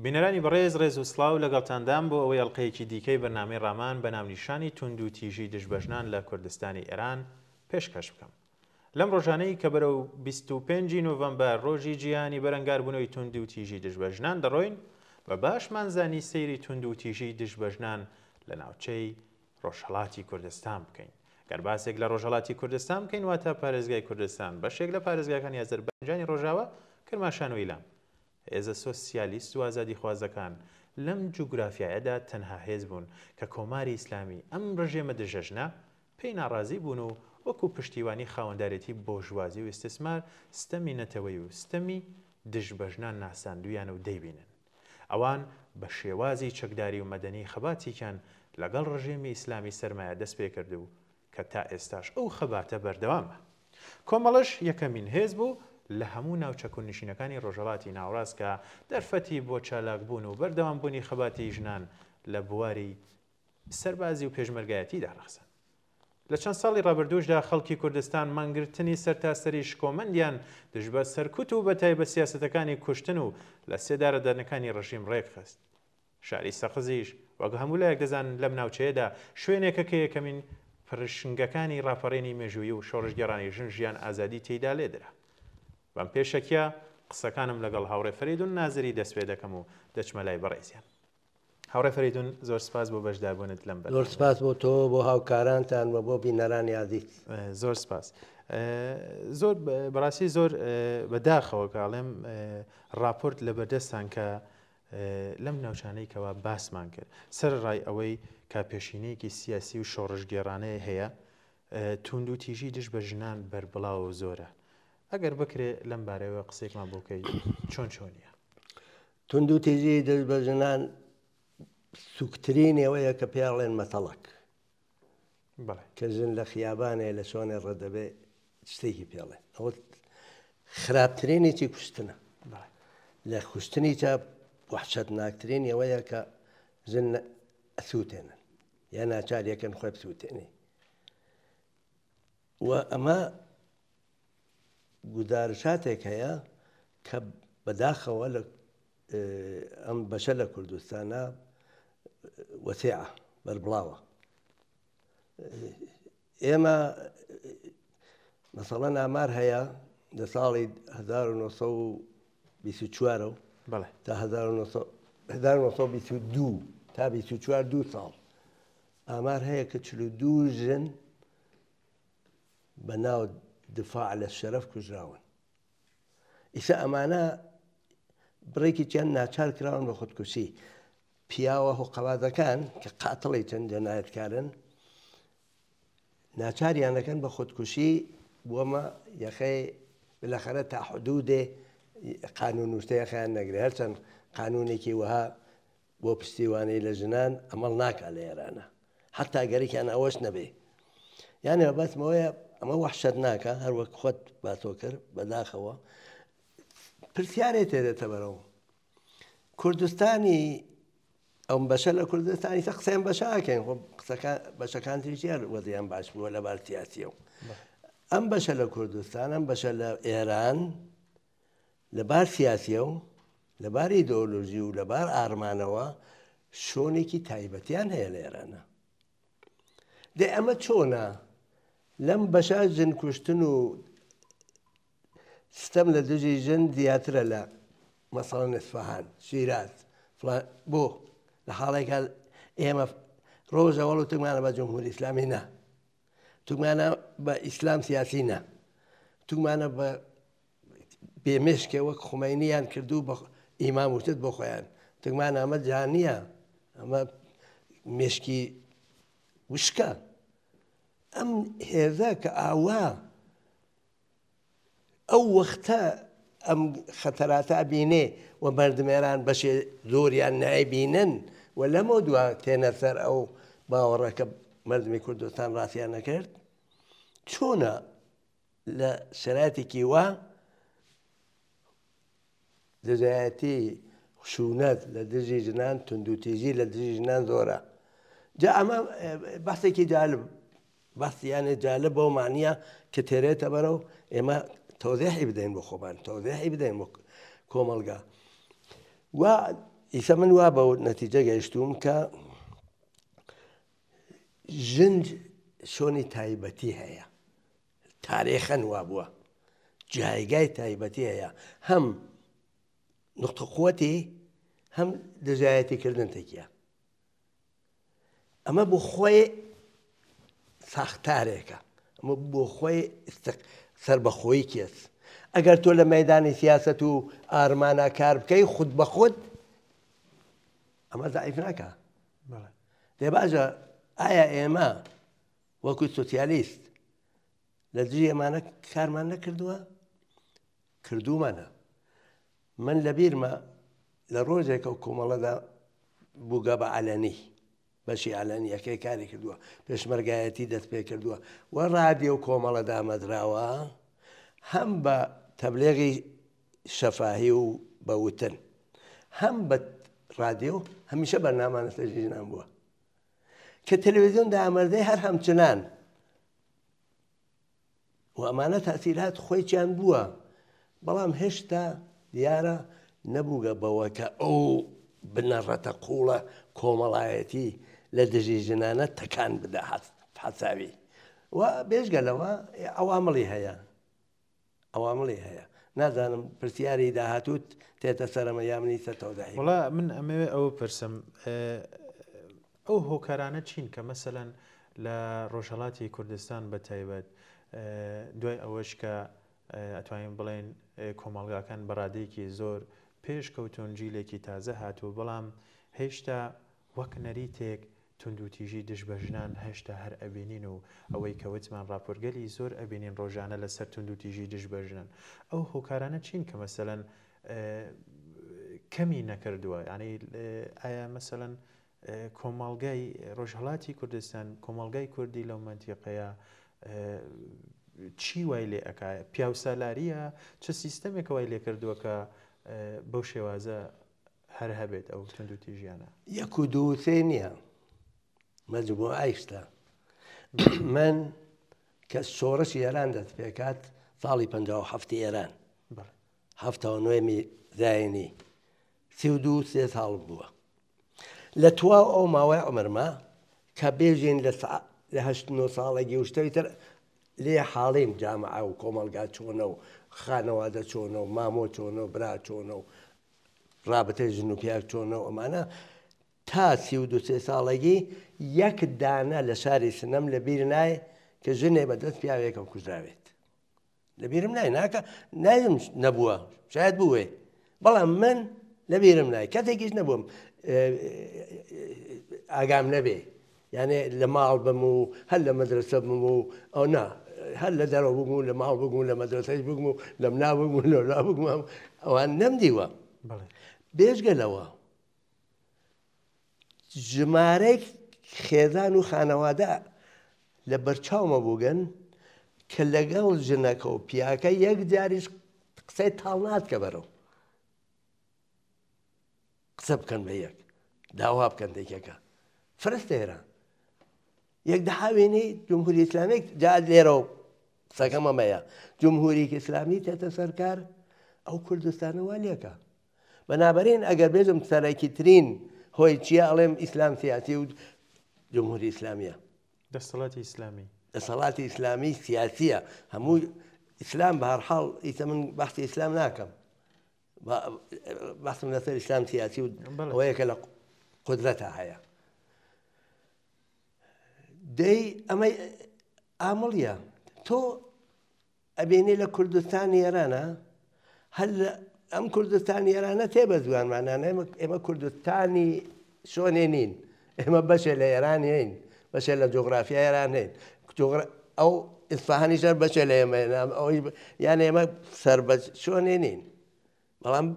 بینەرانی بەڕێز ڕێز و سڵاو لەگەڵتاندام بۆ ئەوەی ئەڵقەیەکی دیکەی بەرنامەی ڕامان بە ناونیشانی توند و تیژی دژبەژنان لە کوردستانی ئێران پێشکەش بکەم. لەم ڕۆژانەی کە بەرەو 25 نۆڤەمبەر ڕۆژی جیهانی بەرەنگاربوونەوەی توند و تیژی دژبەژنان دەڕۆین بە باشمانزانی سەیری توند و تیژی دژبەژنان لە ناوچەی ڕۆژهەڵاتی کوردستان بکەین. گەر باسێک لە ڕۆژهەڵاتی کوردستان بکەین واتە پارێزگای کوردستان بەشێک لە پارێزگاکانی ئەزەربایجانی ڕۆژاوە کرماشان و ئیلام. هێزە سۆسیالیست و ئازادی خوازەکان لەم جوگرافیایەدا تەنها هێز بوون کە کۆماری ئیسلامی ئەم ڕژێمە دژەژنە پێی ناڕازی بوون و وەکو پشتیوانی خاوەندارێتی بۆژوازی و ئیسtismار ستەمی نەتەوەی و ستەمی دژبەژنان ناساندویان و دەیبینن. ئەوان بە شێوازی چەکداری و مەدەنی خەباتێکیان لەگەڵ ڕژێمی ئیسلامی سەرمایە دەست پێ کرد و کە تا ئێستاش ئەو خەباتە بەردەوامە. کۆمەڵش یەکەمین هێز بوو لە هەموو ناوچەک و نشینەکانی ڕۆژهەڵاتی ناوەڕاست کە دەرفەتی بۆ چالاکبوون و بەردەوامبوونی خەباتی ژنان لە بواری سەربازی و پێشمەرگایەتی داڕەخسن. لە چەند ساڵی ڕابردووشدا خەڵکی کوردستان مانگرتنی سەرتاسەری شکۆمەندیان دژبە سەرکوت و بەتایبەت سیاسەتەکانی کوشتن و لە سێدارەدانەکانی ڕژیم ڕێکخست. شاری سەخزیش وەک هەموو لایەک دەزان لەم ناوچەیەدا شوێنێکە کە یەکەمین پرشنگەکانی ڕاپەڕێنی مێژوویی و شۆڕژگەڕانی ژن ژیان ئازادی تێیدا لێدرا. بەم پێشەکیە قسەکانم لەگەڵ هاوڕێ فەریدون نازری دەست پێ دەکەم و دەچمە لای بەڕێزیان. هاوڕێ فەریدون زۆر سپاس بۆ بەشداربوونت لەم بەر. زۆر سپاس بۆ تۆ بۆ هاوکارانتان و بۆ بینەرانی عزیز. زۆر سپاس. زۆر بەڕاستی زۆر بەداخەوە کاڵێم راپۆرت لە بەردەستان کە لەم ناوچانەی کەوا باسمان کرد سەر ڕای ئەوەی کا پێشینەیەکی سیاسی و شۆڕژگێڕانەیە هەیە توند و تیژی دژبەژنان بەربڵاو زۆرە. ئەگەر بکرێ لەم بارەوە قسێکمان بۆکەی چۆنیە؟ توند و تیژی دژبەژنان سوکترینەوەیە کە پێڵێن مەتەڵک کە ژن لە خیابانێ لە شۆنێ ڕەدەبێ شتێکی پێڵێن ئەوە خراپترینێکی کوشتنە. لە کوشتنی چا وحشەت ناکترین ئەوەیە کە ژن ئەسووتێنن یا ناچاریەکەن خۆی بسووتێنێ و ئەمە گودارشاتێک هەیە کە بەداخەوە لە ئەم بەشە لە کوردستانە وەسیعە بەربڵاوە. ئێمە مەسەڵەن ئامار هەیە لە ساڵی 1924 تا 1922 تا 24 ساڵ ئامار هەیە کە 42 ژن بەناو دفاع لە شەرەف کوژراون. ئیسا ئەمانە بڕێکی چیان ناچار کراون بە خودکوشی. پیاوە هۆقەوازەکان کە قاتڵی چەند جەنایەتکارن ناچاریانەکەن بە خودکوشی بۆمە یەخەی بالاخەرە تا حدودێ قانون وشتەیەخیان نەگرێ هەرچەند قانونێکی وەها بۆ پشتیوانی لە ژنان ئەمەڵ ناکات لە ئێرانە حتا گەرێکیان ئەوەش نەبێ. یانێ بەسمەوەیە ئەمە وەحشەت ناکە هەروەک خۆت باتۆ کرد بەداخەوە پرسیارێ تێدێتە بەرەوە کوردستانی ئەم بەشە لە کوردستانی سە قسەیان بەشاکەین بەشەکان تریشیار وەزیان باش بووە لە بار سیاسیە و ئەم بەشە لە کوردستان ئەم بەشە لە ئێران لە بار سیاسیە و لە بار ئیدۆلۆژی و لە بار ئارمانەوە شۆنێکی تایبەتیان هەیە لە ئێرانە. دێ ئەمە چۆنە لەم بەشە ژن کوشتن و ستەم لە دژی ژن زیاترە لە مەسەڵەن ئیسفەهان شیراز بۆ لە حاڵێکە ئێمە ڕۆژەوەڵ و تومانە بە جمهوری ئیسلامی نە تومانە بە ئیسلام سیاسی نە تومانە بە بێمێشکێ وەک خومەینیان کردو بە ئیمام وشت بۆ خۆیان تومانە ئەمە جان نییە ئەمە مێشکی وشکە. ئەم هێزە کە ئاوا ئەو وەختە ئەم خەتەراتە بینێ و مەردمێران بەشێ زۆریان نایبینن و لەمە دووە تێنە سەر ئەو باوەڕەکە مەردمی کوردستان ڕاستیان نەکرد چۆنە لە شەراتێکی وا دژایەتی خشونەت لە دژی ژنان توند و تیژی لە دژی ژنان زۆرە. جا ئەمە بەحسێکی جالب بەحسیانێ جالب بۆ معنیە کە تێرێتە بەرەو ئێمە تەوزیحی بدەین بۆ خۆمان تەوزیحی بدەین بۆ کۆمەڵگا و ئیسە من وا بە نەتیجە گەیشتوم کە ژنج شۆنی تایبەتی هەیە، تاریخەن وا بووە، جایگای تایبەتی هەیە، هەم نقطە قووەتی هەم دژایەتیکردن تێکیە. ئەمە بۆ خۆی ساختارێکە، ئەمە بۆ خۆی سربەخۆیی کێس. ئەگەر تۆ لە مەیدانی سیاسەت و ئارمانە کار بکەی خود بە خود ئەمە زعیف ناکە. دێ باشە ئایا ئێمە وەکو سۆسیالیست لە دژی ئەمانە کارمان نەکردووە؟ کردومانە. من لەبیرمە لە ڕۆژێکە و کۆمەڵەدا بووگە بە عەلەنی، بەشی عەلەنیەکەی کاری کردووە، پێشمەرگایەتی دەست پێ کردووە و ڕادیۆ و کۆمەڵە دامەدراوە، هەم بە تەبلیغی شەفاهی و بە وتن، هەم بە ڕادیۆ هەمیشە بەرنامانە سەرژی ژنان بووە کە تەلەڤیزیۆن دامەردەی هەر هەمچنان و ئەمانە تەئسیرات خۆیان بووە، بەڵام هێشتا دیارە نەبووگە بەوە کە ئەو بنەڕەتە قوڵە کۆمەڵایەتی لە دژی ژنانە تەکان بدە حەساوی و بێژگەلەوە ئەوامڵی هەیە. ئەوامڵی هەیە. نازانم پرسیاری داهاتوت تێتە سەرەمە یامنی سەتەوداهی. وڵا من ئەمەوێ ئەوە پرسم، ئەو هۆکارانە چین کە مەسەلەن لە ڕۆژهەڵاتی کوردستان بە تایبەت دوای ئەوەش کە ئەتوانین بڵێن کۆمەڵگاکان بەڕادەیەکی زۆر پێش کەوتون جیلێکی تازە هاتووە، بەڵام هێشتا وەک نەریتێک توندوتیژی دژ بە ژنان هێشتا هەر ئەبینین و ئەوەی کەوتمان راپۆرگەلی زۆر ئەبینین ڕۆژانە لەسەر توندوتیژی دژ بە ژنان. ئەو هۆکارانە چین کە مەسەلەن کەمی نەکردووە؟ یعنی ئایا مەسەلەن کۆمەڵگای ڕۆژهەڵاتی کوردستان، کۆمەڵگای کوردی لەو مەنتیقەیە چی وای لێ ئەکا؟ پیاوسالاریە؟ چه سیستەمێکە وای لێ کردووە کە بەو شێوازە هەر هەبێت ئەو توندوتیژیانە؟ یەک و دوو سێ نییە، مەجموعەی شتە. من کە شۆڕشی ئێران دەست پێکات ساڵی 57 ئێران، 79 زاینی 32 سێ ساڵ بووە. لە تواو ئەو ماوەی عمرمە کە بێژین لە 89 ساڵێکی وشتەوی تر لێ حاڵیم جامعە و کۆمەلگا چۆنە و خانەوادە چۆنە و مامۆ چۆنە و برا چۆنە و ڕابەتەی ژن و پیاک چۆنە و ئەمانە تا 32 ساڵێکی یەک دانە لە شاری سنەم لە بیر نایە کە ژنێ بەدەست پیاوێکە و کوژراوێت. لە بیرم نای ناکە نایم نەبووە، شاید بووێ، بەڵام من لە بیرم نای کەسێکیش نەبووم ئاگام نەبێ، یعنی لە ماڵ بم و هەر لە مەدرسە بم و ئەو نا هەر لە دەرەوە بگم و لە ماڵ بگم و لە مەدرسەش بگم و لەم نابگم و لەلا بگم ئەوان نەمدیوە. بێژگەلەوە ژمارەی خێزان و خانەوادە لە بەرچاومە بووگەن کە لەگەڵ ژنەکە و پیاکە یەک جاریش قسەی تاڵ ناتکە بەرەو قسە بکەن بە یەک، داوا بکەن دەکێکە فرستە هێران یەک دەهاوێنی جمهوری ئیسلامی جا لێرە و قسەکەم ئەمەیە، جمهوری ئیسلامی تێتە سەرکار ئەو کوردستانە وا لێکە. بەنابەرین ئەگەر بێژم سەرەکی ترین هۆی چیە ئەڵێم ئیسلام سیاسی و جمهوری ئیسلامیە، دەسەڵاتی ئیسلامی، دەسەڵاتی ئیسلامی سیاسیە، هەموو ئیسلام بە هەرحاڵ ئیسە من بەختی ئیسلام ناکەم، بەحسم لەسەر ئیسلام سیاسی و ئەوەیەکە لە قودرەتە هەیە. دەی ئەمە ئامڵیە تۆ ئەبێنێ لە کوردستانی ئێرانە هەر ئەم کوردستانی ئێرانە تێ بە زوانمانانە ئێمە کوردستانی شۆنێ نین، ئێمە بەشێ لە ئێرانی هین، بەشێ لە جۆغرافیا ئێران هین، ئەو ئیسفاهانی شەر بەشێ لە ئێمە یان ئێمە سەر بە شۆنێ نین، بەڵام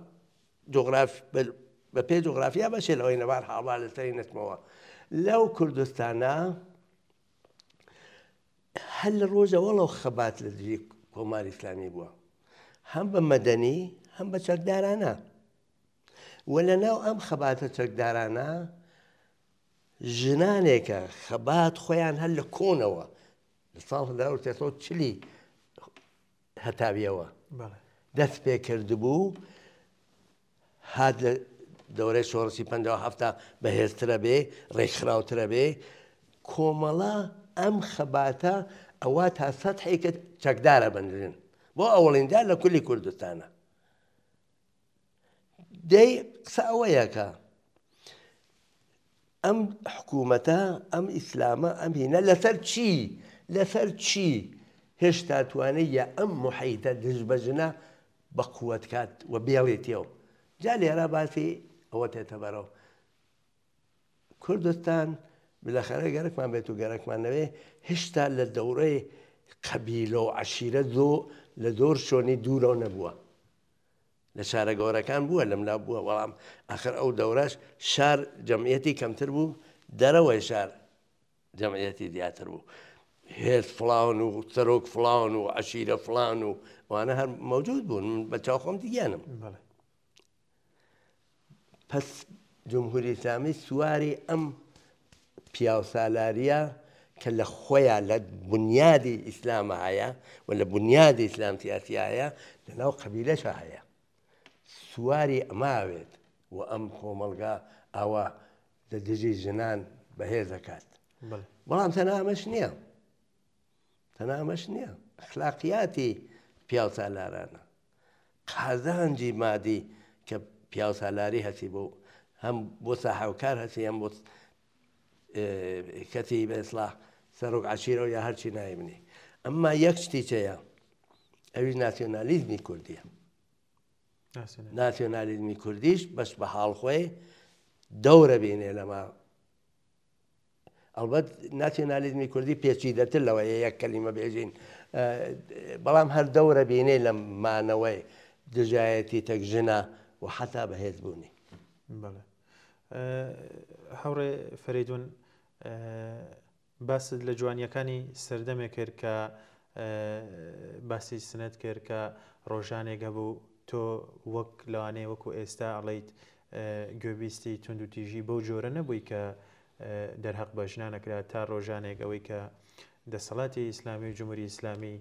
بە پێ جۆغرافیا بەشێ لەوەی نەبار حاڵا لەسەری نەچمەوە. لەو کوردستانە هەر لە ڕۆژەوەڵەو خەبات لە دژی کۆماری ئیسلامی بووە، هەم بە مەدەنی هەم بە چەکدارانە، وە لەناو ئەم خەباتە چەکدارانە ژنانێکە خەبات خۆیان هەر لە کۆنەوە لە ساڵ 1940 هەتاویەوە دەست پێ کردبوو، هات لە دەورەی شۆڕسی 57 بەهێزترە بێ ڕێکخراوترە بێ کۆمەڵە ئەم خەباتە ئەوە تا سەدحێکت چەکدارە بنرن بۆ ئەوڵیندا لە کولی کوردستانە دەی قسە ئەوەیەکە ئەم حکوومەتە ئەم ئیسلامە ئەم هینە لەسەر چی هێشتا توانەیە ئەم محیتە دژبەژنە بە قووەت کات و بێڵێتیەوە جا لێرە باسی ئەوە تێتە بەرەوە کوردستان بالاخره گەرەکمان بێت و گەرەکمان نەوێ هێشتا لە دەورەی قەبیلە و عەشیرە لە زۆر شۆنی دوورەوە نەبووە لە شارە گەورەکان بووە لەملا بووە بەڵام ئاخر ئەو دەورەش شار جەمعیەتی کەمتر بوو دەرەوەی شار جەمعیەتی زیاتر بوو هێز فڵاون و سەرۆک فڵاون و عەشیرە فڵان و وانە هەر مەوجود بوون بە چاوخۆم دیگەنم پس جمهوری ئیسلامی سواری ئەم پیاو سالاریە کە لە خۆیان لە بنیادی ئیسلامە هەیە و لە بنیادی ئیسلام سیاسی هەیە لەناو قەبیلەشە هەیە سواری ئەماوێت و ئەم کۆمەڵگا ئەوە لە دژی ژنان بەهێز دەکات بەڵام تەنها ئەمەش نییە ئەخلاقیاتی پیاو سالارانە قازانجی مادی کە پیاو سالاری هەسی بۆ هەم بۆ ساحەوکار هەسی هەم بۆ کەتی بە ئیسلاح سەرۆک عەشیرە یا هەرچی نایبنی ئەمما یەک شتیچەیە ئەویش ناسیۆنالیزمی کوردیە ناسیۆنالیزمی کوردیش بەش بە حاڵخۆی دەورە بینێ لەما ئەلبەت ناسیۆنالیزمی کوردی پێچیدەتر لەوەیە یەک کەلیمە بێژین بەڵام هەر دەورە بینێ لە مانەوەی دژایەتی تەکژنە و حتا بەهێزبوونی هەوڕێ فەریدون باست لە جوانیەکانی سەردەمێک کرد کە باسی سنەت کرد کە ڕۆژانێک هەبوو تۆ وەک لەوانەیە وەکو ئێستا ئەڵێیت گوێبیستی تونند و تیژی بەو جۆرە نەبووی کە دەرهەق بە ژنانەکرا تا ڕۆژانێک ئەوەی کە دەسەڵاتی ئیسلامی و جمهوری ئیسلامی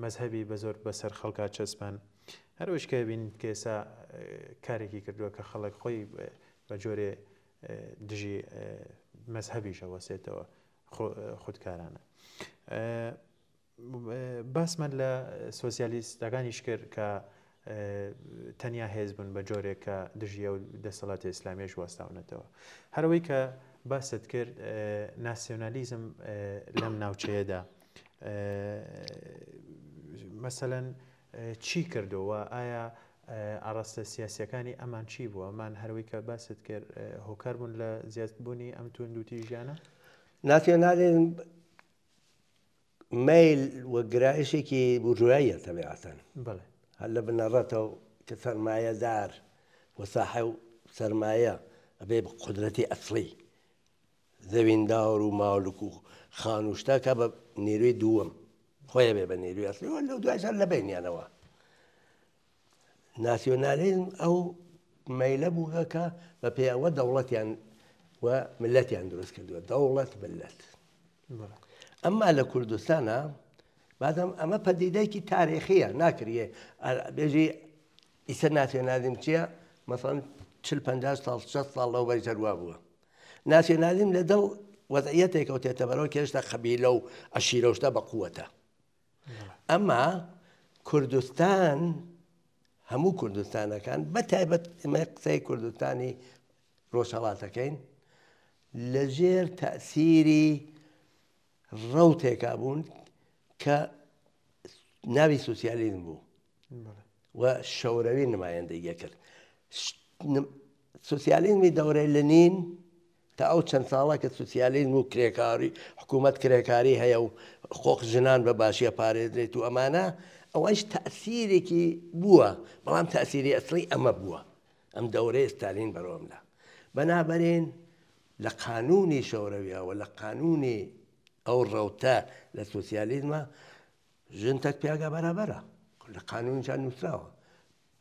مەزهەبی بە زۆر بەسەر خەڵکا چەسپان هەروەش کە بین کە ئێستا کارێکی کردووە کە خەڵک خۆی بە جۆرێ دژی مەزهەبیشە وەسێتەوە خودکارانە باسمان لە سۆسیالیستەکانیش کرد کە تەنیا هێز بوون بە جۆرێک کە دژیە و دەسەڵاتی ئیسلامیش وەستاونەتەوە هەروەی کە باست کرد ناسیۆنالیزم لەم ناوچەیەدا مەسەلەن چی کردەوە ئایا ئاڕاستە سیاسیەکانی ئەمان چی بووە ئەمان هەروەی کە باست کرد هۆکار بوون لە زیادبوونی ئەم توند و تیژیانە ناسیۆنالیزم مەیل وە گرایشێکی بورژواییە تەبیعەتەن هەر لە بنەڕەتەوە کە سەرمایەدار و ساحە و سەرمایە ئەبێ بە قودرەتی ئەسڵی زەویندار و ماڵک و خان و شتەکە بە نیروی دووەم خۆیە بێ بە نیروی ئەسڵی و لەو دوای سەر لە بینیانەوە ناسیۆنالیزم ئەو مەیلە بووە کە بە پێی ئەوە دەوڵەتیان و ملەتیان دروست کردووە دەوڵەت ملەت ئەمما لە کوردستانە بادەم ئەمە پەدیدەیەکی تاریخیە ناکرێ بێژی ئیسە ناسیۆنالیزم چییە مەسەڵەن 40-50 ساڵ 60 ساڵ لەو بەری سەروا بووە ناسیۆنالیزم لە دڵ وەزعیەتێکە و تێتە بەرەوە کە هێشتا قەبیلە و عەشیرە و شتە بە قووەتە ئەمما کوردستان هەموو کوردستانەکان بەتایبەت ئێمە قسەی کوردستانی ڕۆژهەڵاتەکەین لەژێر تەئسیری ڕەوتێکا بوون کە ناوی سوسیالیزم بوو و شەوڕەوی نمایەندەییە کرد سوسیالیزمی دەورەی لەنین تا ئەو چەند ساڵە کە سوسیالیزم و کرێکاری حکوومەت کرێکاری هەیە و حقوق ژنان بە باشیە پارێزرێت و ئەمانە ئەوەش تەئسیرێکی بووە بەڵام تەئسیری ئەسڵی ئەمە بووە ئەم دەورەی ستالین بەڕۆمدا بەنابەرێن لە قانونی شەوڕەویەوە لە قانونی ئەو ڕەوتە لە سوسیالیزمە ژن تەک پیاگە بەرابەرە لە قانونیشان نووسراوە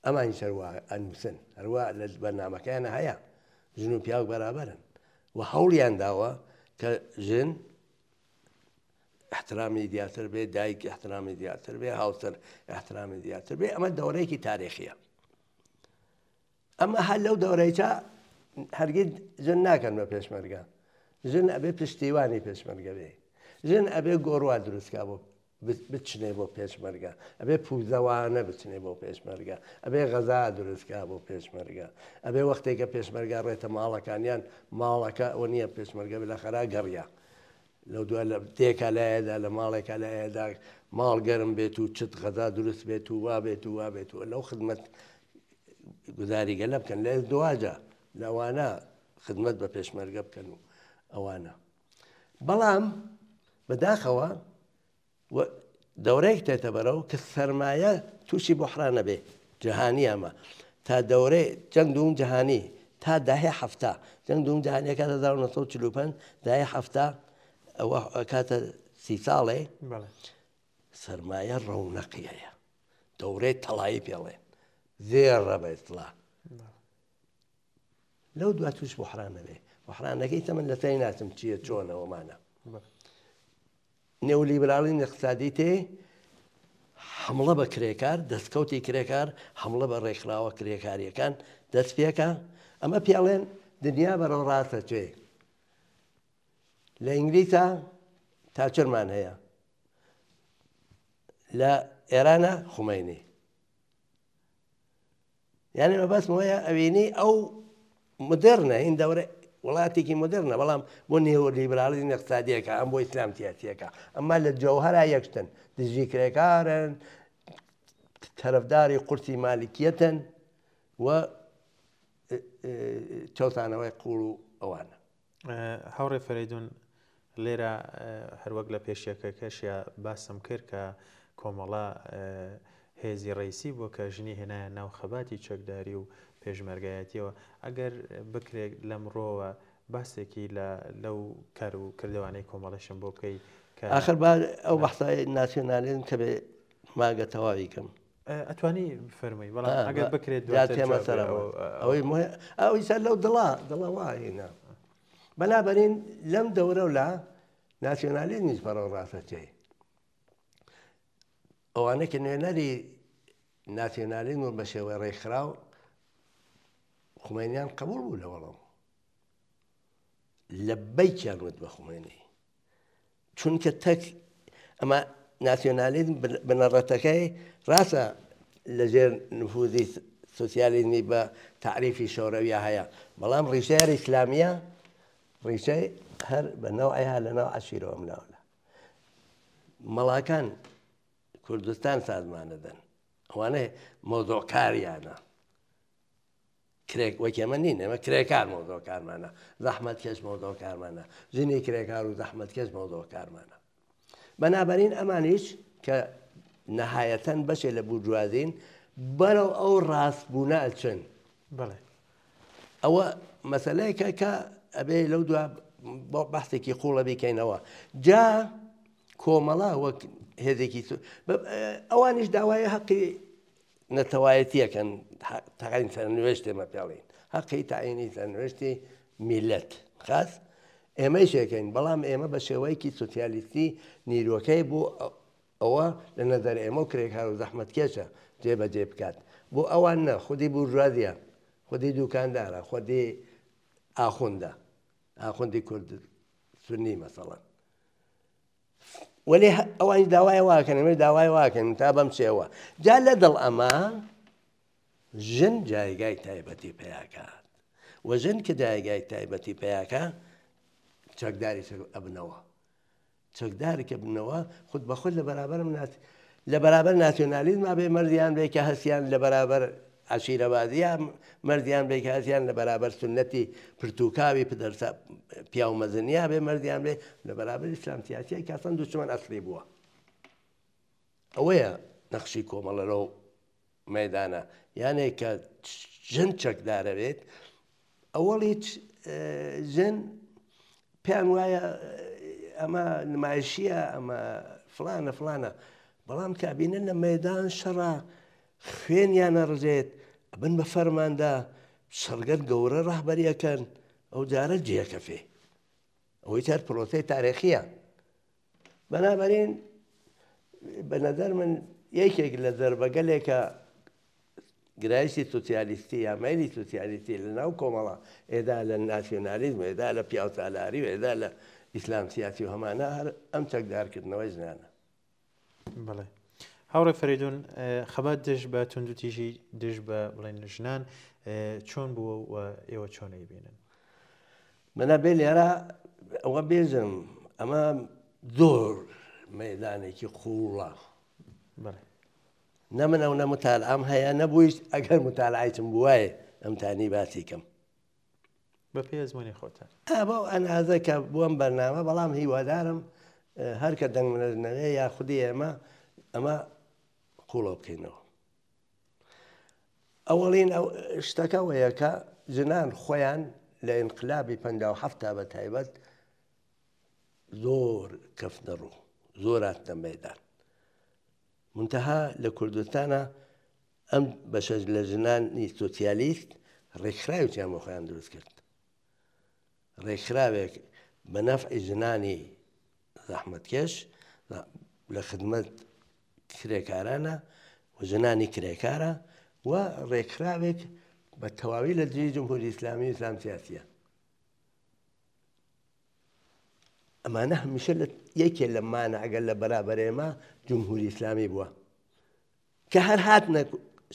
ئەمانی سەروا ئەنووسن هەروە لە بەرنامەکەیانە هەیە ژن و پیاو بەرابەرن و هەوڵیان داوە کە ژن احترامی زیاتر بێ دایک احترامی زیاتر بێ هاوسەر احترامی زیاتر بێ ئەمە دەورەیەکی تاریخیە ئەمە هەر لەو دەورەیە هەرگیز ژن ناکەن بە پێشمەرگە ژن ئەبێ پشتیوانی پێشمەرگە بێ ژن ئەبێ گۆڕوا دروستکە بۆ بچنێ بۆ پێشمەرگە ئەبێ پوزەوانە بچنێ بۆ پێشمەرگە ئەبێ غەزا دروستکە بۆ پێشمەرگە ئەبێ وەختێکە پێشمەرگە ڕێتە ماڵەکانیان ماڵەکە ئەوە نییە پێشمەرگە بەلاخەرا گەڕیا لەو دووە لە تێکە لایەدا لە ماڵێکە لایەدا ماڵ گەرم بێت و چت غەزا دروست بێت و وا بێت و وا بێت و لەو خدمەت گوزاریگە لە بکەن لە دواجە لەوانە خدمەت بە پێشمەرگە بکەن و ئەوانە بەڵام بەداخەوە دەورەیەک تێتە بەرەو کە سەرمایە تووشی بحرانە بێ جەهانی ئەمە تا دەورەی جەنگ دووەم جەهانی تا داهەیە هەفتە جەنگ دووەم جەهانیە کاتە 1945 داهەیە هەفتە ئەوە کاتە 30 ساڵێ سەرمایە ڕەونەقیەیە دەورەی تەڵایی پێڵێن زێڕە بە ئیسڵاح لەو دوا توش بحرانە بێ بحرانەکەی تەمەن لە تای ناچم چییە چۆنەوەمانە نێولیبراڵی اقتصادی تێ حمڵە بە کرێکار دەستکەوتی کرێکار حمڵە بە ڕێکخراوە کرێکاریەکان دەست پێکە ئەمە پێڵێن دنیا بەرەو ڕاستە توێ لە ئینگلیسە تاچرمان هەیە لە ئێرانە خومەینی یعنی مەبەست وەیە ئەوینی ئەو مدرنە این دەورە وڵاتێکی مدرنە بەڵام بۆ نێولیبرالیزم اقتصادیەکە ئەم بۆ ئیسلام سیاسیەکە ئەمما لە جەوهەرا یەکشتن دژی کرێکارن تەرەفداری قورسی مالیکیەتن و چەوتانەوەی قوڵ و ئەوانە هاوڕێ فەریدون لێرە هەروەک لە پێشیەکەکەشیە باسم کرد کە کۆمەڵە هێزی ڕیسی بۆ کە ژنی هێنایە ناو خەباتی چەکداری و پێشمەرگایەتیەوە ئەگەر بکرێت لەمڕۆوە باسێکی لەو کار و کردوانەی کۆمەڵەشم بۆ بکەی آخر با ئەو بەحسای ناسیۆنالیزم کە بێ ماگە تەواوی کەم ئەتوانی فەرمووی بەڵام ئەگەر بکرێت ئەوی سەر لەو دڵە وایە بەنابەرین لەم دەورە و لە ناسیۆنالیزمیش بەڕەو ڕاستەچێ ئەوانە کە نوێنەری ناسیۆنالیزم بە شێوەی ڕێکخراو خومێنیان قبول بوو لە وەڵام لە بەیکیان وت بە خومێنی چونکە تەک ئەمە ناسیۆنالیزم بنەڕەتەکەی ڕاستە لەژێر نفوذی سوسیالیزمی بە تعریفی شۆرەویە هەیە بەڵام ڕیشەیە ئیسلامیە ڕیشەی هەر بە نەوعیها لە ناو عەشیرەوە مناولە مەڵاکان کوردستان سازمانە دەن ئەوانەیە مۆزۆکاریانە وەکێمە نین ئەمە کرێکار مۆزۆکارمانە زەحمەتکەش مۆزۆکارمانە ژنی کرێکار و زەحمەتکەش مۆزۆکارمانە بەنابەرین ئەمانیش کە نەهایەتەن بەشێ لە بورژوازین بەرەو ئەو ڕاستبوونە ئەچن ئەوە مەسەلەیەکە کە ئەبێ لەو دوا بۆ بەحسێکی قوڵە بیکەینەوە جا کۆمەڵە وەک هێزێکی ئەوانیش داوای حەقی نەتەوایەتیەکەن تاقین سەرنوێشتێمە پێڵین حەقی تاعینی سەرنوێشتی میلەت خاص ئێمەی شێکەین بەڵام ئێمە بە شێوەیەکی سوسیالیستی نیرۆکەی بۆ ئەوە لە نەزەر ئێمە و کرێکار و زەحمەتکێشە جێبەجێ بکات بۆ ئەوان نە خودی بورژوازیە خودی دوکاندارە خودی ئاخوندە ئاخوندی کورد سونی مەسەڵەن وەێ ئەوانی داوای واکەن ئەمە داوای واکەن تا بەم شێوە جا لە دڵ ئەمە ژن جایگای تایبەتی پێیاکات و ژن کە جایگای تایبەتی پێیاکە چەکداری ئەبنەوە چەکداری کە بنەوە خود بەخود لە بەرابەر ناسیۆنالیزما بێ مەردیان بێ کە هەستیان لە بەرابەر عەشیرەبازیە مەردیان بێ کە هەستیان لە بەرابەر سونەتی پرتوکاوی پدەرسە پیاو مەزنیا بێ مەردیان بێ لە بەرابەر ئیسلام سیاسیە کە ئەسڵەن دوچمەن ئەسڵی بووە ئەوەیە نەخشی کۆمەڵە لەو مەیدانە یانێ کە ژن چەکدارە بێت ئەوەڵی ژن پێیان وایە ئەمە نمایشیە ئەمە فلانە فلانە بەڵام کابینە لە مەیدان شەڕە خوێنیانە ڕژێت بن بە فەرماندا سەرگەر گەورە ڕاهبەریەکەن ئەو جارە جێکەفێ ئەوەی تر پرۆسەی تاریخیە بەنابەرین بە نەزەر من یەکێک لە دەربەگەلێکە گرایشی سوسیالیستی یا مەیلی سوسیالیستی لە ناو کۆمەڵە ئێدا لە ناسیۆنالیزم ئێدا لە پیاوسالاری و ئێدا لە ئیسلام سیاسی و هەمانە هەر ئەم چەکدارکردنەوەی ژنانە. بڵێ هاوڕێ فەریدون خەبات دژ بە توندوتیژی دژ بە بڵێن ژنان چۆن بووە و ئێوە چۆنەی بینن؟ منە بێ لێرە ئەوە بێژم ئەمە زۆر مەیدانێکی قوڵە. نە من ئەو نە متالعام هەیە نەبوویش ئەگەر متالعایتم بووایە ئەمتانی باسی کەم بە پێزمانی خۆتان بۆ ئەنازە کە بووم بەرنامە بەڵام هیوادارم هەر کە دەنگ منەژنەوێ یا خودی ئەمە قوڵە بکەینەوە. ئەوەڵین ئەو شتەکەوەیە کە ژنان خۆیان لە ئینقلابی 57 بە تایبەت زۆر کەفتە ڕوو زۆر هاتنە مەیدان. منتەها لە کوردستانە ئەم بەشە لە ژنانی سۆسیالیست ڕێکخراوێکیان بۆ خۆیان دروست کرد. ڕێکخراوێک بە نەفعی ژنانی زەحمەتکێش لە خدمەت کرێکارانە و ژنانی کرێکارە و ڕێکخراوێک بە تەواوی لە دژی جمهوری ئیسلامی و ئیسلام سیاسیە. ئەمانە هەمیشە یەکێ لە مانەعگەل لە بەرابەرێمە جمهوری ئیسلامی بووە کە هەر هاتنە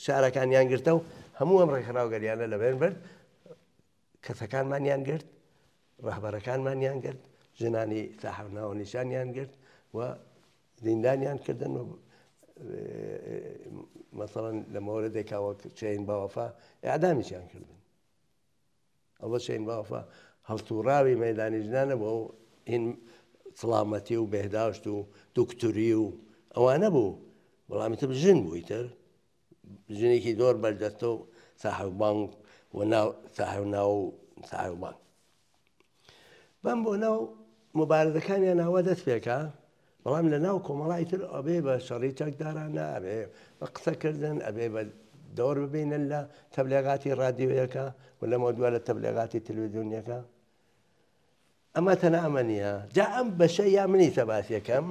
شارەکانیان گرتە و هەموو ئەم ڕێکخراوگەریانە لەبێن برد کەسەکانمانیان گرت ڕەهبەرەکانمانیان کرد ژنانی ساحەب ناوەنیشانیان کرد و زیندانیان کردن و مەسەڵەن لە مەوردێکەوە شەهین باوەفا ئیعدامیشیان کردن. ئەوە شەهین باوەفا هەڵسوڕاوی مەیدانی ژنانە بۆ هین سڵامەتی و بێهداشت و دوکتوری و ئەوانە بوو بەڵامی تر ژن بووی تر ژنێکی زۆر بەردەستە و ساحەب بانک و ساحەب ناو و ساحەب بانک بەم بۆ ناو مبارزەکانیان ناوە دەست پێکە بەڵام لە ناو کۆمەڵای تر ئەبێ بە شەڕی چەکدارانە ئەبێ بە قسەکردن ئەبێ بە دەور ببینن لە تەبلیغاتی ڕادیۆیەکە و لەمە دووە لە تەبلیغاتی تەلەڤیزیۆنیەکە. ئەمە تەنها ئەمە نییە جا ئەم بەشە یا منی سەباس یەکەم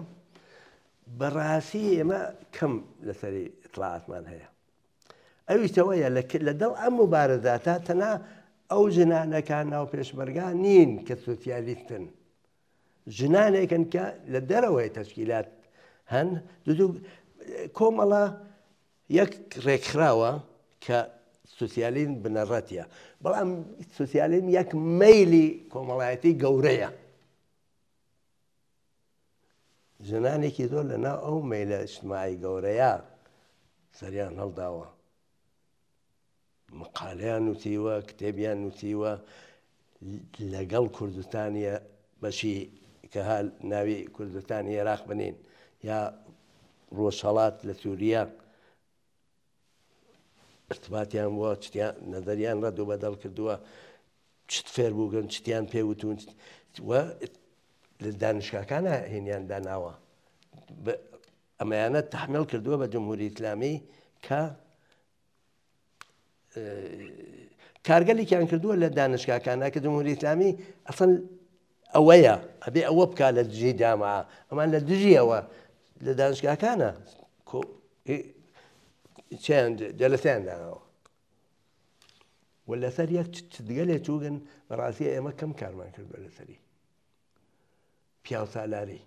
بەڕاستی ئێمە کەم لەسەری ئیطلاعاتمان هەیە. ئەویشتەوەیە لە دڵ ئەم مبارزاتە تەنها ئەو ژنانەکان ناو پێشمەرگا نین کە سۆسیالیستن ژنانێکن کە لە دەرەوەی تەشکیلات هەن دوو کۆمەڵە یەک ڕێکخراوە کە سوسیالیزم بنەڕەتیە بەڵام سوسیالیزم یەک مەیلی کۆمەڵایەتی گەورەیە. ژنانێکی زۆر لەناو ئەو مەیلە ئیجتیماعی گەورەیە سەریان هەڵداوە مقالەیان نووسیوە کتێبیان نووسیوە لەگەڵ کوردستانیە بەشی کە هەل ناوی کوردستانی عێراق بنین یا ڕۆژهەڵات لە سووریا ارتباطیان بووە نەزەریان ڕەد و بەدەڵ کردووە چت فێر بووگەن چتیان پێوتون لە دانشگاکانە هێنیان داناوە ئەمەیانە تەحمیل کردووە بە جمهوری ئیسلامی کە کارگەلێکیان کردووە لە دانشگاکانە کە جمهوری ئیسلامی ئەسڵ ئەوەیە ئەبێ ئەوە بکات لە دژی جامعە ئەمان لە دژیەوە لە دانشگاکانە جەلسەیان داناوە و لەسەر یەک چگەلێ چووگن بەڕاستی ئێمە کەم کارمان کردووە لەسەری پیاوسالاری.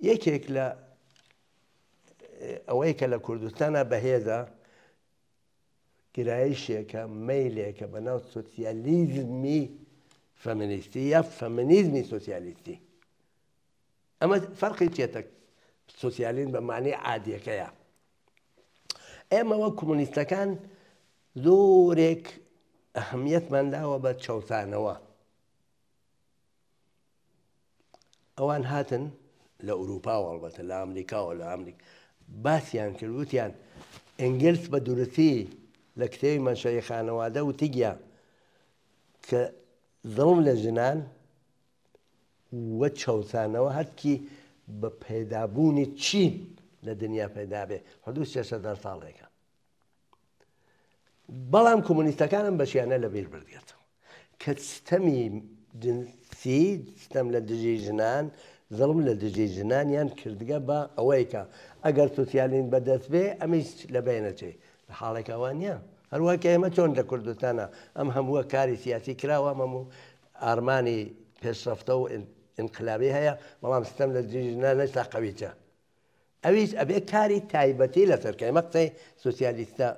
یەکێک لە ئەوەی کە لە کوردستانە بەهێزە گرایشێکە مەیلێکە بەناو سۆسیالیزمی فەمینیستی یا فەمینیزمی سۆسیالیستی. ئەمە فەرقی چێتە سۆسیالیزم بە معنی عادیەکەیە. ئێمە وەک کۆمۆنیستەکان زۆرێک ئەهەمیەتمان داوە بە چەوسانەوە. ئەوان هاتن لە ئوروپاوە ئەڵبەتە لە ئەمریکاوە لە ئەمریکا باسییان کرد وتیان ئینگلیس بە دوورسی لە کتێبی مەنشەی خانەوادە وتیگە کە زەڵم لە ژنان وە چەوسانەوە هەرکی بە پەیدابوونی چین لە دنیا پەیدا بێ حدود 600 ساڵێکە. بەڵام کۆمۆنیستەکانم بەشیانە لەبیر بردێتەوە کە ستەمی جنسی ستەم لە دژی ژنان زەڵم لە دژی ژنانیان کردگە بە ئەوەی کە ئەگەر سۆسیالیزم بەدەست بێ ئەمیش لە بینەچێ حاڵێک ئەوانە هەروە کە ئێمە چۆن لە کوردستانە ئەم هەمووە کاری سیاسی کراوە هەموو ئارمانی پێشرەفتە و انقلابی هەیە بەڵام ستەم لە جژنە نەستا قەویچە ئەویش ئەبێ کاری تایبەتی لەسەر ئێمە قسەی سوسیالیستە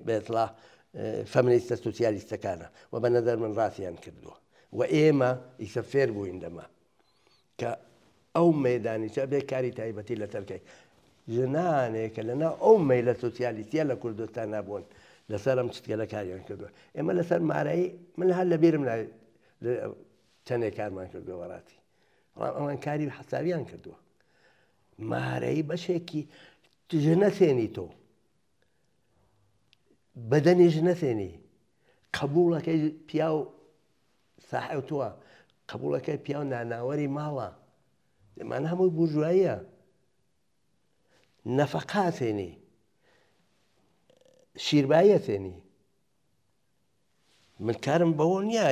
بێتڵا فەمینیستە سوسیالیستەکانە و بە نەدەر من ڕاستیان کردووە و ئێمە ئیسە فێر بووین دەما کە ئەو مەدانیچە بێ کاری تایبەتی لەسەرکەی ژنانێکە لەنا ئەو مەیلە سوسیالیستیە لە کوردستان نابوون لەسەر ئەم چتکەلە کاریان کردووە ئێمە لەسەر مارایی من هەر لە بیرم چەندێک کارمان کردووە وەڕاتی بەڵام ئەوان کاری حەساویان کردووە مارایی بەشێکی ژنەسێنی تۆ بەدەنیش نەسێنی قبوڵەکەی پیا و ساحەوتووە قبوڵەکەی پیا و ناناوەری ماڵە دەمان هەمووی بورژواییە نەفەقا سێنی شیرباییە سێنی من کارم بەوە نییە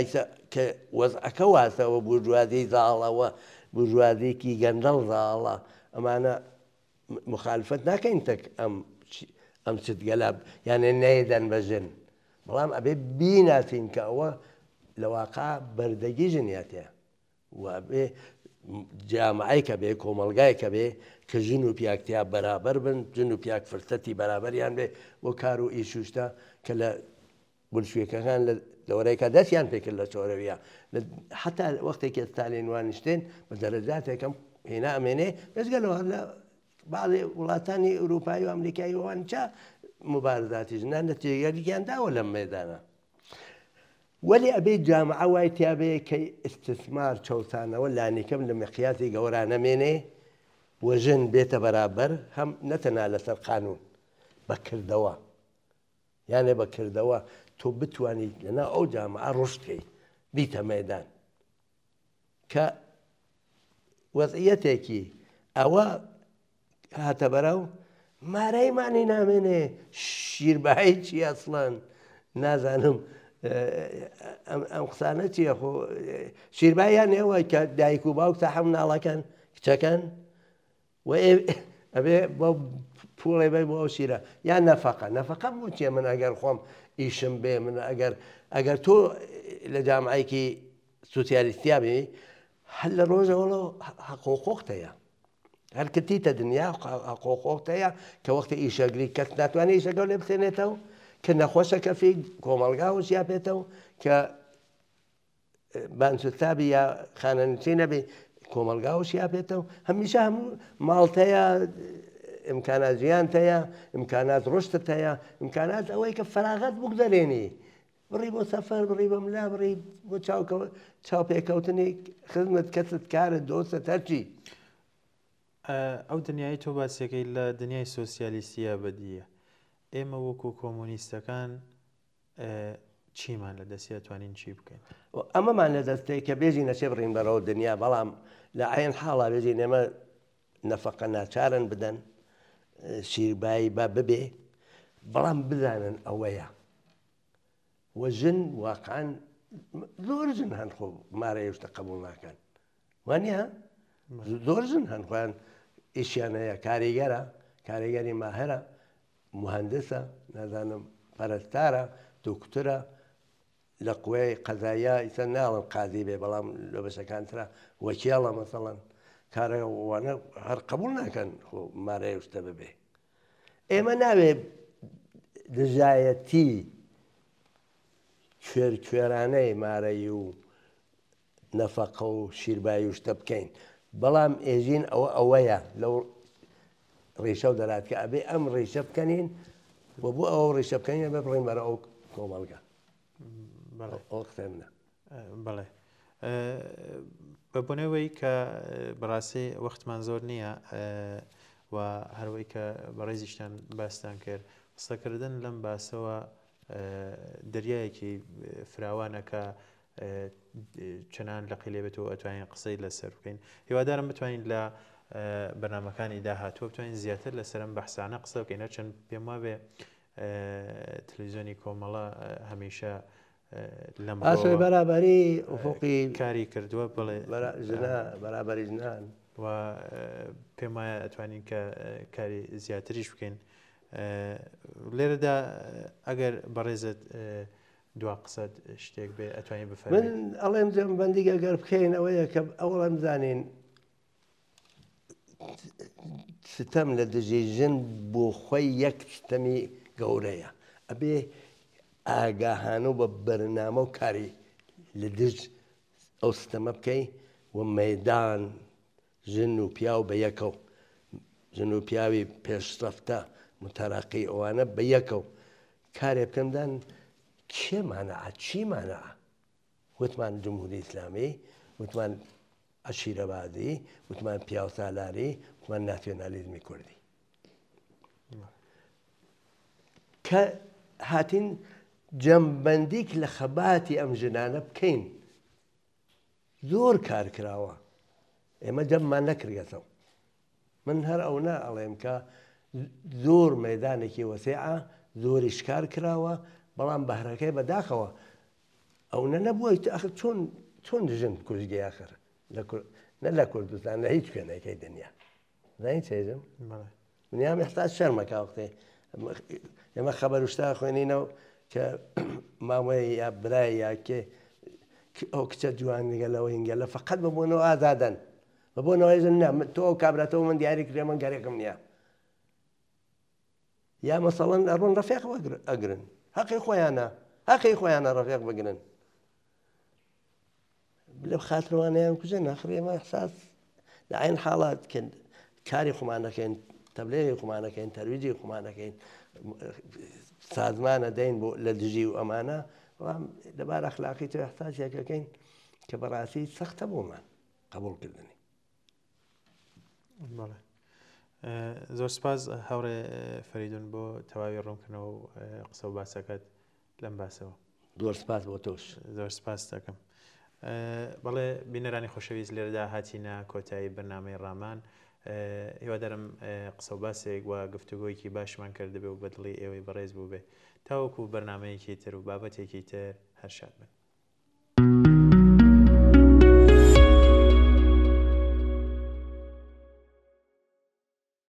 کە وەزعەکە واسەوە بورژوازی زاڵەوە بورژوازێکی گەندەڵ زاڵە ئەمانە مخالفەت ناکەین تەک ئەم چتگەلە یانێ نەیدەن بە ژن بەڵام ئەبێ بیناسین کە ئەوە لە واقع بەردەگی ژنیاتەیە و ئەبێ جامعەی کە بێ کۆمەلگای کە بێ کە ژن و پیاکتیا بەرابەر بن ژن و پیاک فرسەتی بەرابەریان بێ بۆ کار و ئیشوشتە کە لە بولشویەکەکان لەوەرەیەکە دەستیان پێکرد لە شۆرەویە حتا وەختێکی ستالین وانیشتێن بە دەرەجاتێکم هێنا ئەمێنێ بەزگەلەوە لە بعضی وڵاتانی ئەوروپایی و ئەمریکایی وان چا مبارزاتی ژنان نەتیجەیەکیان داوە لەم مەیدانە وەلی ئەبێ جامعە وای تیابێ کە ئیستثمار چەوسانەوە لانیکەم لە مقیاسی گەورانەمێنێ وە ژن بێتە بەرابەر هەم نەتەنا لەسەر قانون بەکردەوە یانێ بەکردەوە تۆ بتوانی لەنا ئەو جامعە ڕشتکەی بیتە مەیدان کە وەزعیەتێکی ئەوە هاتە بەرەو مارەیمانی نامێنێ شیربایی چی ئەسڵەن نازانم ئەم قسانە چییە خۆ شیرباییان ئێوە کە دایک و باوک تا هەم ناڵەکەن کچەکەن و ئەبێ بۆ پوڵێ بێ بۆ ئەو شیرە یان نەفەقە بوو چیە من ئەگەر خۆم ئیشم بێ من ئەگەر تۆ لە جامعایکی سوسیالیستیا بێ هەر لە ڕۆژەوەڵە حقوقۆختەیە هەر کردیتە دنیا حقوقۆختەیە کە وەختی ئیشەگری کەس ناتوانێت ئیشەکە لێ بسێنێتەوە کە نەخۆشە کەفی کۆمەلگا وشیا بێتەوە کە بانسوتابی یا خانەنووسی نەبێ کۆمەلگا وشیا بێتەوە هەمیشە هەموو ماڵتەیە ئیمکانات ژیانتەیە ئیمکانات ڕشتت هەیە ئیمکانات ئەوەی کە فەراغەت بگدەرێنی بڕی بۆ سەفەر بڕی بە ملا بڕی بۆ چاوپێکەوتنی خزمەت کەست کارت دۆستت هەرچی ئەو دنیای تۆ باسیەکەی لە دنیای سۆسیالیستیە بەدیە ئێمە وەکو کۆمۆنیستەکان چیمان لە دەستی توانین چی بکەین ئەمەمان لە دەستەیە کە بێژی نەچێ بڕین بەرەوە دنیا بەڵام لە عین حاڵا بێژین ئێمە نەفەقە ناچارن بدەن شیربایی بە ببێ بەڵام بزانن ئەوەیە وە ژن واقعان زۆر ژن هەن خۆ مارە هێشتا قبول ناکەن وانە زۆر ژن هەن خۆیان ئیشیان هەیە کاریگەری ماهرە مهندسە نازانم پەرستارە دکتۆرە لە قوێی قەزاییە ئیسە ناڵم قازی بێ بەڵام لە بەشەکان ترە وەکیڵە مەسەڵەن کارەوانە هەر قبول ناکەن خۆ مارە هێشتا ببێ ئێمە ناوێ دژایەتی کوێرانەی مارەی و نەفەقە و شیربایی و شتە بکەین بەڵام ئێژین ئەوەیە لەو ڕێشە و دەرات کە ئەبێ ئەم ڕێشە بکەنین بۆ ئەو ڕێشە بکەین بە بڕین بەرە ئەو کۆمەڵگە ئەو قسە منە بەڵێ بەبوونەوەی کە بەڕاستی وەختمان زۆر نییە و هەروەی کە بەڕێزیشتان باستان کرد قسەکردن لەم باسەوە دەریایەکی فراوانەکە چەنان لە قیلێ بێتەوە ئەتوانین قسەی لەسەر بکەین هیوادارم بتوانین لە بەرنامەکانی داهاتوە بتوانین زیاتر لەسەرم بەحسانە قسە بکەین چەند پێم وابێ تەلەڤیزیۆنی کۆمەڵە هەمیشە لەم بەرابەری ئوفوقی کاری کردووە بڵێ بەرابەری ژنان و پێم وایە ئەتوانین کە کاری زیاتریش بکەین لێرەدا ئەگەر بەڕێزت دوا قسەت شتێک بێ ئەتوانین بفەرمێ. من ئەڵێم جەمبەندی ئەگەر بکەین ئەوەیە کە ئەوڵەم زانین ستەم لە دژی ژن بۆ خۆی یەک ستەمی گەورەیە ئەبێ ئاگاهانە و بە بەرنامە و کاری لە دژ ئەو ستەمە بکەی و مەدان ژن و پیا و بە یەکە و ژن و پیاوی پێشرەفتە متەراقی ئەوانە بە یەکە و کارێ بکەمدان کێمانە چیمانە وتمان جمهوری ئیسلامی وتمان عشیرەبازی وتمان پیا و سالاری وتمان ناسیۆنالیزمی کوردی کە هاتین جەمبەندیک لە خەباتی ئەم ژنانە بکەین زۆر کار کراوە ئێمە جەممان نەکرێتەوە من هەر ئەو نا ئەڵێم کە زۆر مەدانێکی وەسێعە زۆریش کار کراوە بەڵام بەهرەکەی بەداخەوە ئەو نەبووە چۆن ژن کوژگە یاخر نە لە کوردستان لە هیچ شوێنێکی دنیا زانی چێژم دنیام ئێستا شەرمەکە وەختێ ئێمە خەبەر شتا خوێنینەوە کە مامۆی یا برای یا کێ ئەو کچە جوان لەگەلەوە هینگەلە فقەت ببوونەوە ئازادەن ببوونەوەی ژن نە تۆ کابراتەوە من دیاری کرێ من گەرێکم نییە یا مەسەڵەن ئەڕۆن ڕەفیق ئەگرن حەقی خۆیانە ڕەفیق بگرن لە خاترەوانیان کوژە ناخڕی ئێمە ئەحساس لە عین حاڵات کاری خۆمانەکەین تەبلیغی خۆمانەکەین تەرویجی خۆمانەکەین سازمانە دەین بۆ لە دژی و ئەمانە لەبار ئەخلاقی تۆ ئەحساسێکەکەین کە بەڕاستی سەختە بۆمان قبولکردنی. زۆر سپاس هەورێ فەریدون بۆ تەواوی ڕوونکردنەوە و قسە و باسەکەت لەم باسەوە. زۆر سپاس بۆ تۆش. زۆر سپاس دەکەم. بەڵێ بینەرانی خۆشەویست لێرەدا هاتیینە کۆتایی بەرنامەی ڕامان هیوادارم قسە و باسێک و گفتوگۆیەکی باشمان کردبێ و بەدڵی ئێوەی بەڕێز بوو بێ تاوەکو بەرنامەیەکی تر و بابەتێکی تر هەر شاد بن.